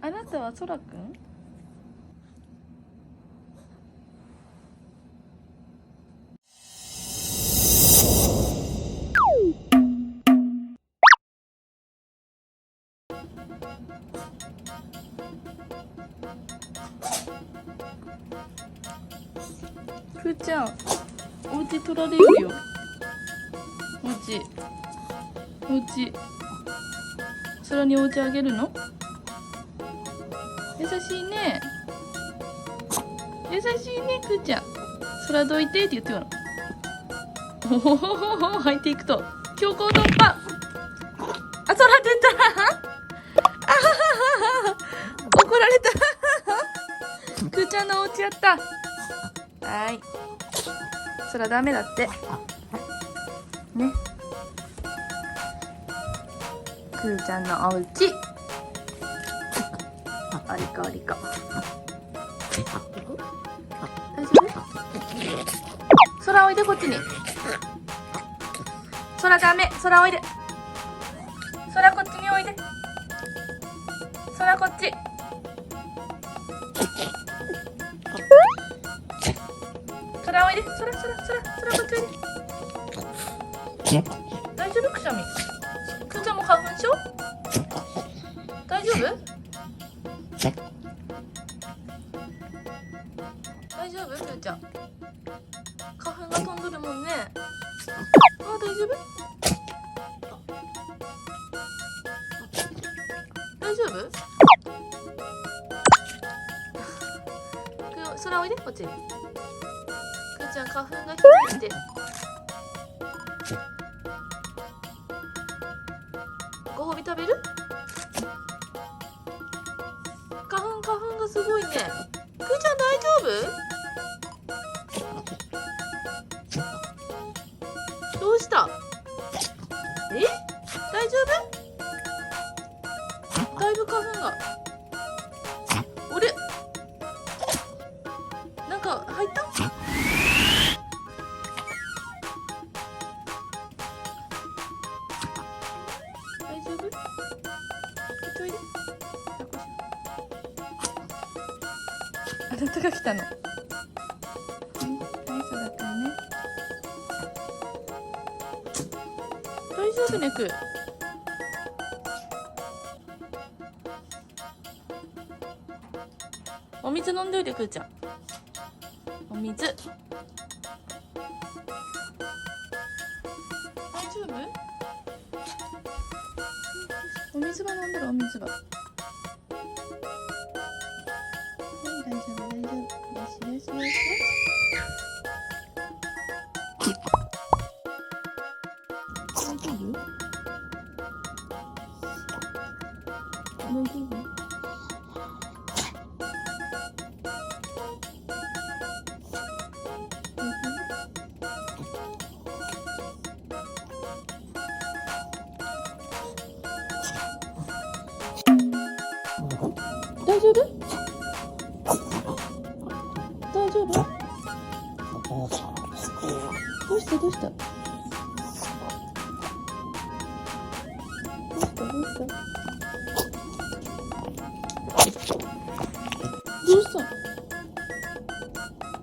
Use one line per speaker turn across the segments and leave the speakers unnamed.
あなたはそらくん？くーちゃん、お家取られるよ。お家空にお家あげるの？優しいね。優しいね、くーちゃん。空どいてって言ってるの。おほほほほ、入っていくと強行突破。あ、空出た。あははは、怒られた。くーちゃんのお家やった。はい、空ダメだってね。くーちゃんのお家、ありかありか。大丈夫？空おいで、こっちに。空ダメ、空おいで。空こっちにおいで。空こっち。空おいで。空こっちおいで。大丈夫？くしゃみ。くーちゃんも花粉症？大丈夫？大丈夫？くーちゃん。花粉が飛んどるもんね。あ、大丈夫？大丈夫？空おいで、こっちに。くーちゃん、花粉がひどいって。ご褒美食べる？花粉がすごいね。くーちゃん、大丈夫？どうした？え？大丈夫？だいぶ花粉が。あれ？なんか入った？大丈夫？こっちおいで。あなたが来たの。はい、そうだったね。大丈夫ね、くー。お水飲んでおいで、くーちゃん。お水。大丈夫？お水は飲んでる、お水は。はい、大丈夫、大丈夫。よしよしよしよし。大丈夫？大丈夫？大丈夫？大丈夫？どうした？どうした？どうした？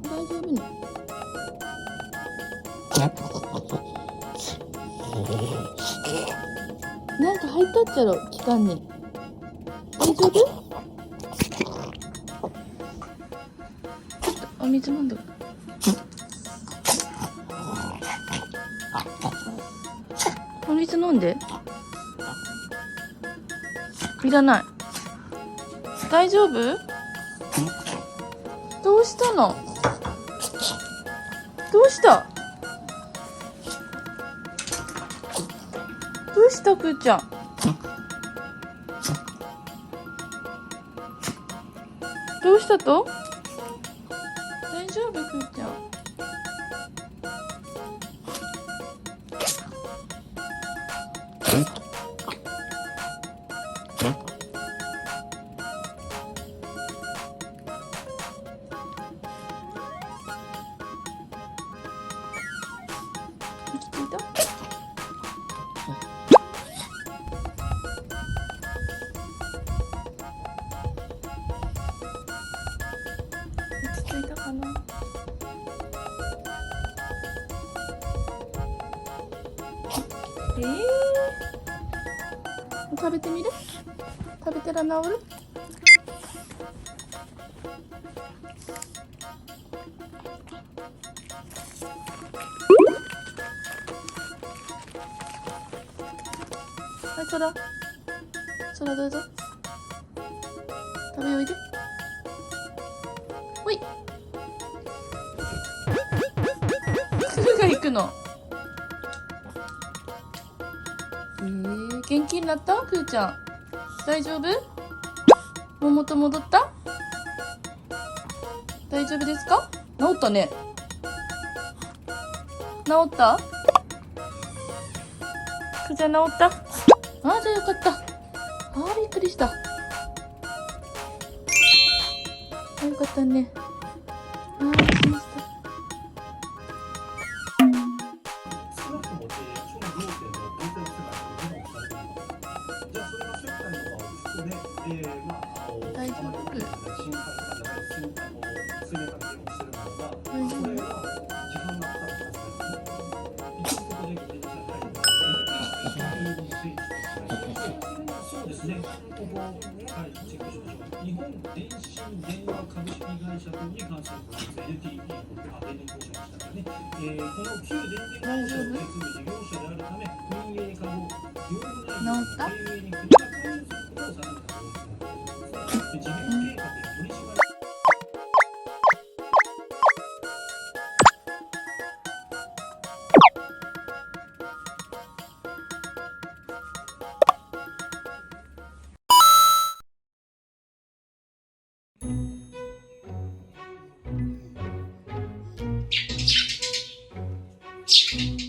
大丈夫ね？なんか入ったっちゃろ、気管に。大丈夫？お水飲んどく。お水飲んで。いらない。大丈夫？どうしたの？どうした？どうした、くーちゃん。どうしたと？大丈夫、くーちゃん。生きていた？食べてみる？食べたら治る？はい、空どうぞ。食べおいで。ほい。すぐが行くの。元気になった？くーちゃん大丈夫？ももと戻った？大丈夫ですか？治ったね。治った？くーちゃん治った？じゃあよかった。びっくりした。よかったね。しました。大丈夫？
そうですね。ここ、はい、チェックしましょう。日本電信電話株式会社等に関する法律 NTT 電電公社でしたからね。この旧電電公社を受け継ぐ事業者であるため、運営可能、業務内容、経営に国が関与することを定めた法律があります。事業計画や取締り